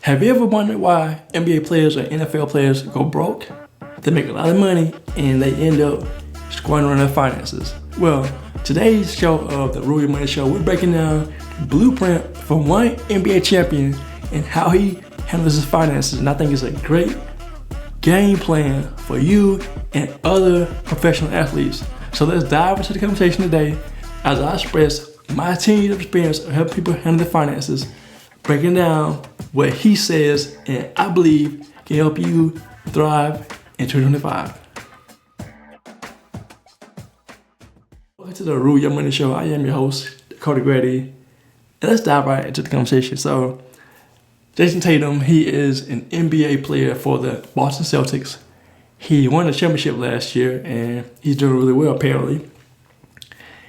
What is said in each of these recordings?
Have you ever wondered why NBA players or NFL players go broke? They make a lot of money and they end up squandering their finances. Well, today's show of the Rule Your Money Show, we're breaking down the blueprint for one NBA champion and how he handles his finances. And I think it's a great game plan for you and other professional athletes. So let's dive into the conversation today as I express my 10 years of experience of helping people handle their finances, breaking down what he says and I believe can help you thrive in 2025. Welcome to the Rule Your Money Show. I am your host, Cody Grady, and let's dive right into the conversation. So, Jayson Tatum, he is an NBA player for the Boston Celtics. He won the championship last year, and he's doing really well, apparently.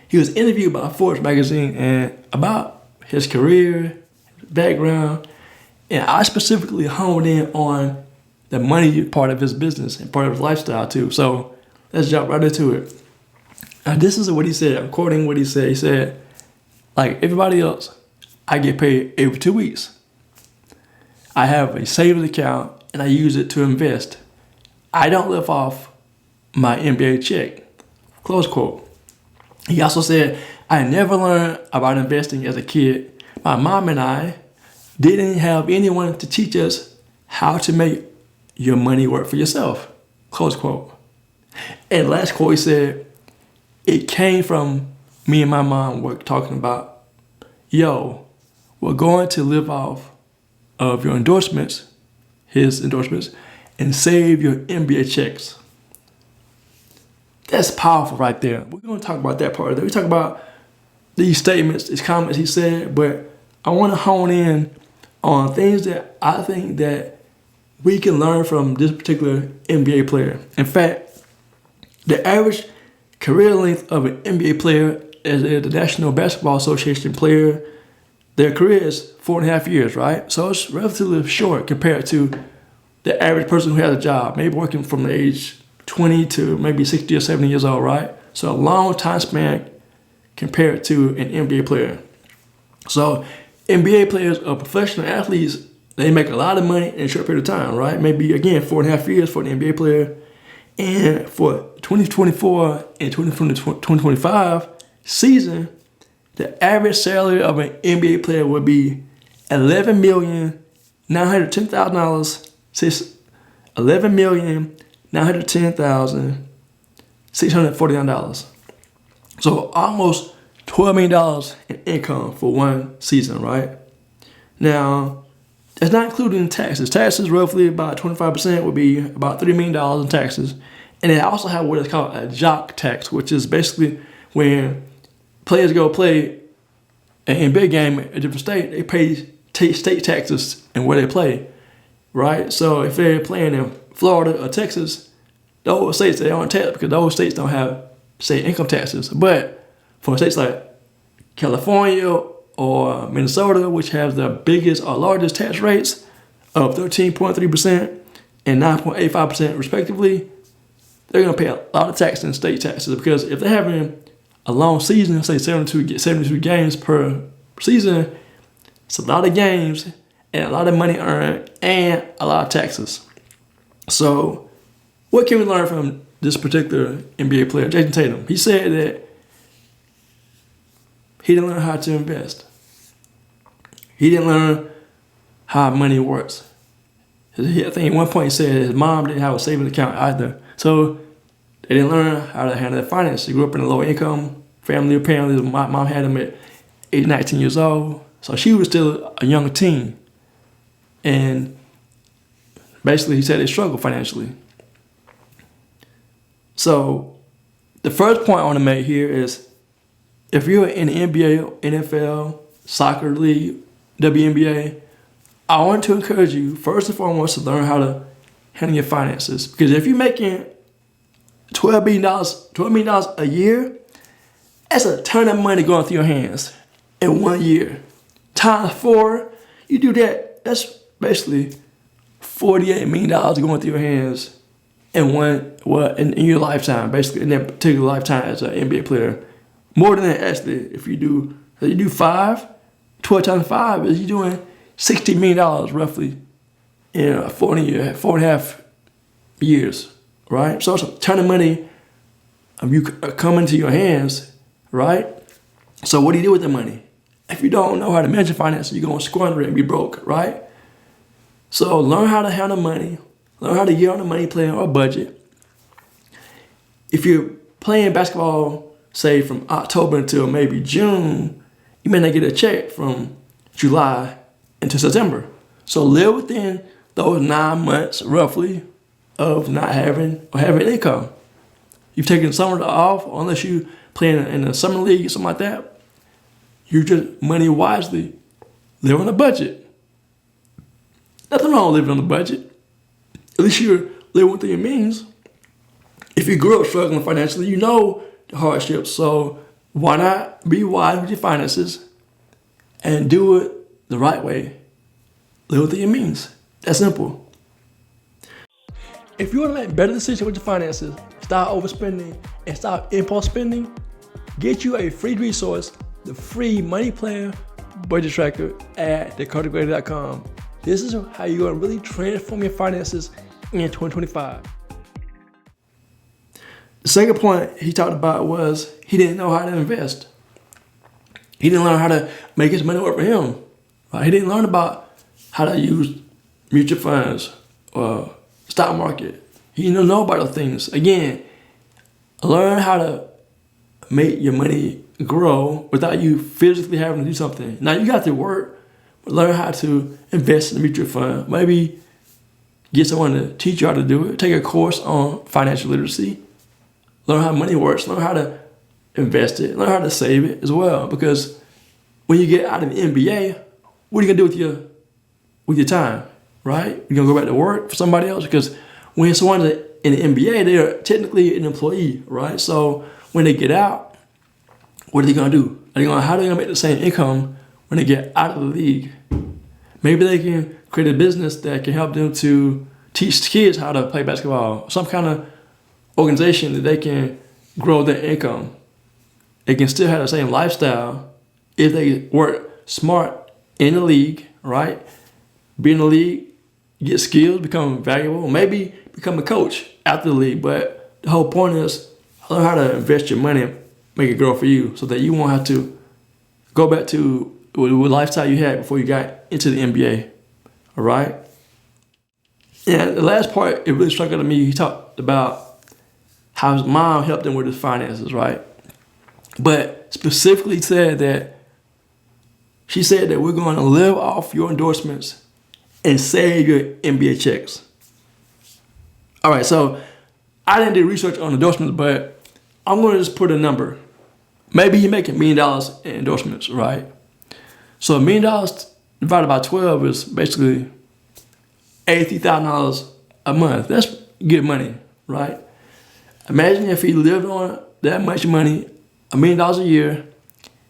He was interviewed by Forbes magazine and about his career, background, and I specifically honed in on the money part of his business and part of his lifestyle too. So let's jump right into it. Now, this is what he said. I'm quoting what he said. He said, like everybody else, I get paid every 2 weeks. I have a savings account and I use it to invest. I don't live off my NBA check. Close quote. He also said, I never learned about investing as a kid. My mom and I didn't have anyone to teach us how to make your money work for yourself. Close quote. And last quote, he said, it came from me and my mom were talking about, yo, we're going to live off of your endorsements, his endorsements, and save your NBA checks. That's powerful right there. We're going to talk about that part of it. We talk about these statements, these comments he said, but I want to hone in on things that I think that we can learn from this particular NBA player. In fact, the average career length of an NBA player as the National Basketball Association player, their career is 4.5 years, right? So it's relatively short compared to the average person who has a job, maybe working from the age 20 to maybe 60 or 70 years old, right? So a long time span compared to an NBA player. So NBA players or professional athletes, they make a lot of money in a short period of time, right? Maybe, again, 4.5 years for an NBA player. And for 2024 and 2025 season, the average salary of an NBA player would be $11,910,000, $11,910,649. So almost $12 million in income for one season, right? Now, that's not including taxes. Taxes, roughly about 25%, would be about $3 million in taxes. And they also have what is called a jock tax, which is basically when players go play an NBA game in a different state, they pay state taxes in where they play, right? So if they're playing in Florida or Texas, those states, they aren't taxed because those states don't have state income taxes. But for states like California or Minnesota, which has the biggest or largest tax rates of 13.3% and 9.85% respectively, they're going to pay a lot of tax in state taxes because if they're having a long season, say 72 games per season, it's a lot of games and a lot of money earned and a lot of taxes. So what can we learn from this particular NBA player, Jayson Tatum? He said that he didn't learn how to invest. He didn't learn how money works. I think at one point he said his mom didn't have a savings account either. So they didn't learn how to handle their finances. He grew up in a low income family. Apparently, my mom had him at age 19 years old. So she was still a young teen. And basically, he said they struggled financially. So the first point I want to make here is if you're in the NBA, NFL, soccer league, WNBA, I want to encourage you, first and foremost, to learn how to handle your finances. Because if you're making $12 million a year, that's a ton of money going through your hands in 1 year. Times 4, you do that, that's basically $48 million going through your hands in your lifetime, basically in that particular lifetime as an NBA player. More than that, actually, if you do 12 times 5 is you're doing $60 million roughly in 4.5 years, right? So it's a ton of money coming to your hands, right? So what do you do with the money? If you don't know how to manage your finances, you're going to squander it and be broke, right? So learn how to handle money. Learn how to get on the money plan or budget. If you're playing basketball, say from October until maybe June, you may not get a check from July into September. So live within those 9 months roughly of not having or having income. You've taken summer off, unless you playing in a summer league or something like that. You just money wisely. Live on a budget. Nothing wrong with living on a budget. At least you're living within your means. If you grew up struggling financially, you know the hardships. So why not be wise with your finances and do it the right way? Live within your means. That's simple. If you want to make better decisions with your finances, stop overspending and stop impulse spending, get you a free resource, the free money plan budget tracker at thecardigraded.com. This is how you're going to really transform your finances in 2025. The second point he talked about was he didn't know how to invest. He didn't learn how to make his money work for him. Right? He didn't learn about how to use mutual funds or stock market. He didn't know about those things. Again, learn how to make your money grow without you physically having to do something. Now you got to work, but learn how to invest in a mutual fund. Maybe get someone to teach you how to do it. Take a course on financial literacy. Learn how money works. Learn how to invest it. Learn how to save it as well. Because when you get out of the NBA, what are you gonna do with your time, right? You're gonna go back to work for somebody else? Because when someone's in the NBA, they are technically an employee, right? So when they get out, what are they gonna do? How are they gonna make the same income when they get out of the league? Maybe they can create a business that can help them to teach kids how to play basketball. Some kind of organization that they can grow their income. They can still have the same lifestyle if they work smart in the league, right? Be in the league, get skills, become valuable, maybe become a coach after the league. But the whole point is learn how to invest your money and make it grow for you so that you won't have to go back to what lifestyle you had before you got into the NBA, all right? And the last part, it really struck out to me. He talked about how his mom helped him with his finances, right? But specifically said that she said that we're going to live off your endorsements and save your NBA checks. All right, so I didn't do research on endorsements, but I'm going to just put a number. Maybe you make $1 million in endorsements, right? So $1 million divided by 12 is basically $83,000 a month. That's good money, right? Imagine if he lived on that much money, $1 million a year,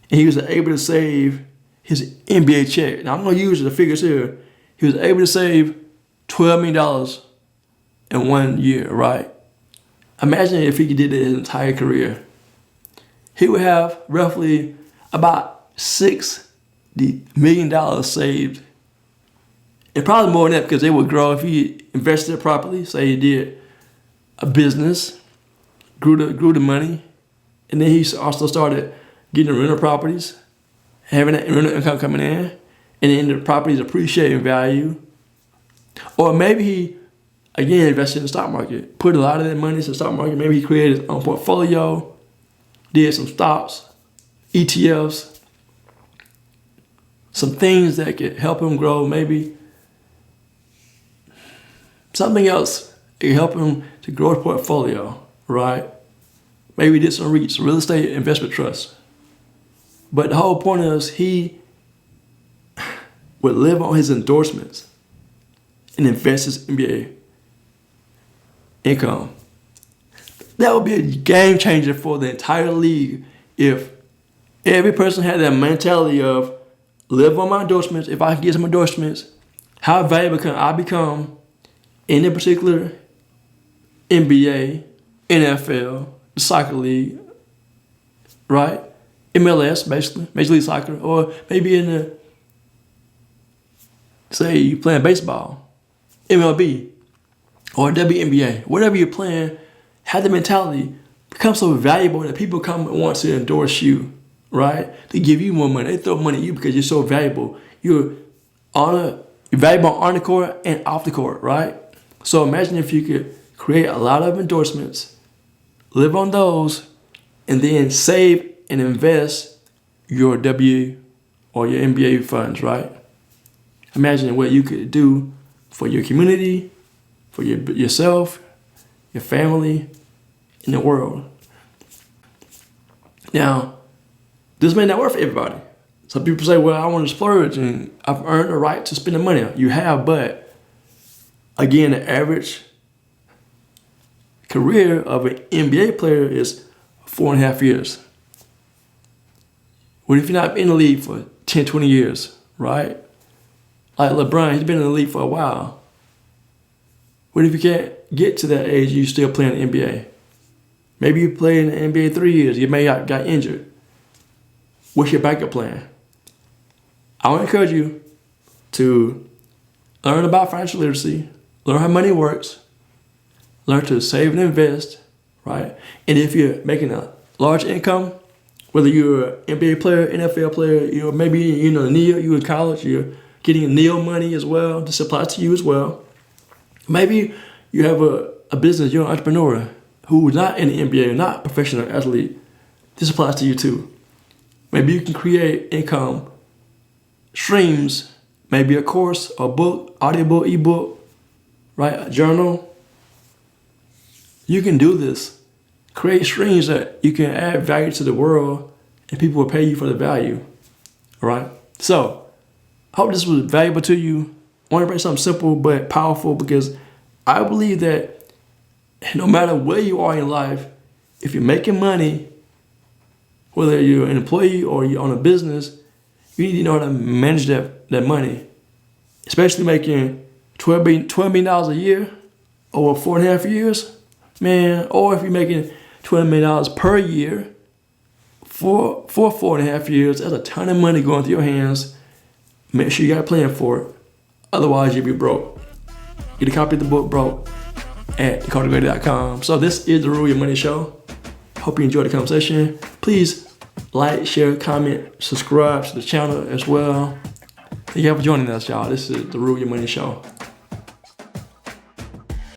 and he was able to save his NBA check. Now I'm going to use the figures here. He was able to save $12 million in 1 year, right? Imagine if he did it his entire career. He would have roughly about $60 million saved. And probably more than that because they would grow if he invested it properly. Say he did a business, grew the money, and then he also started getting rental properties, having that rental income coming in, and then the properties appreciating value. Or maybe he, again, invested in the stock market, put a lot of that money into the stock market. Maybe he created his own portfolio, did some stocks, ETFs, some things that could help him grow, maybe something else that could help him to grow his portfolio, right? Maybe he did some REITs, real estate investment trusts. But the whole point is he would live on his endorsements and invest his NBA income. That would be a game changer for the entire league if every person had that mentality of live on my endorsements. If I can get some endorsements, how valuable can I become in a particular NBA, NFL, the soccer league, right? MLS, basically, Major League Soccer, or maybe in the say you playing baseball, MLB, or WNBA, whatever you're playing, have the mentality, become so valuable that people come and want to endorse you, right? They give you more money. They throw money at you because you're so valuable. You're valuable on the court and off the court, right? So imagine if you could create a lot of endorsements, live on those, and then save and invest your W or your NBA funds, right? Imagine what you could do for your community, for yourself, your family, and the world. Now, this may not work for everybody. Some people say, well, I want to splurge and I've earned the right to spend the money. You have, but again, the average career of an NBA player is 4.5 years. What if you're not in the league for 10, 20 years, right? Like LeBron, he's been in the league for a while. What if you can't get to that age, you still playing the NBA? Maybe you played in the NBA 3 years, you may have got injured. What's your backup plan? I want to encourage you to learn about financial literacy, learn how money works, learn to save and invest, right? And if you're making a large income, whether you're an NBA player, NFL player, maybe you're in college, you're getting NEO money as well. This applies to you as well. Maybe you have a business, you're an entrepreneur who's not in the NBA, not a professional athlete. This applies to you too. Maybe you can create income streams, maybe a course, a book, audiobook, ebook, right? A journal. You can do this. Create streams that you can add value to the world and people will pay you for the value. All right? So, I hope this was valuable to you. I want to bring something simple but powerful because I believe that no matter where you are in life, if you're making money, whether you're an employee or you're on a business, you need to know how to manage that money. Especially making $12 million a year over 4.5 years, man, or if you're making $12 million per year for 4.5 years, that's a ton of money going through your hands. Make sure you got a plan for it. Otherwise, you'll be broke. Get a copy of the book, Broke, at thecardigreater.com. So this is the Rule Your Money Show. Hope you enjoyed the conversation. Please like, share, comment, subscribe to the channel as well. Thank you for joining us, y'all. This is the Rule Your Money Show.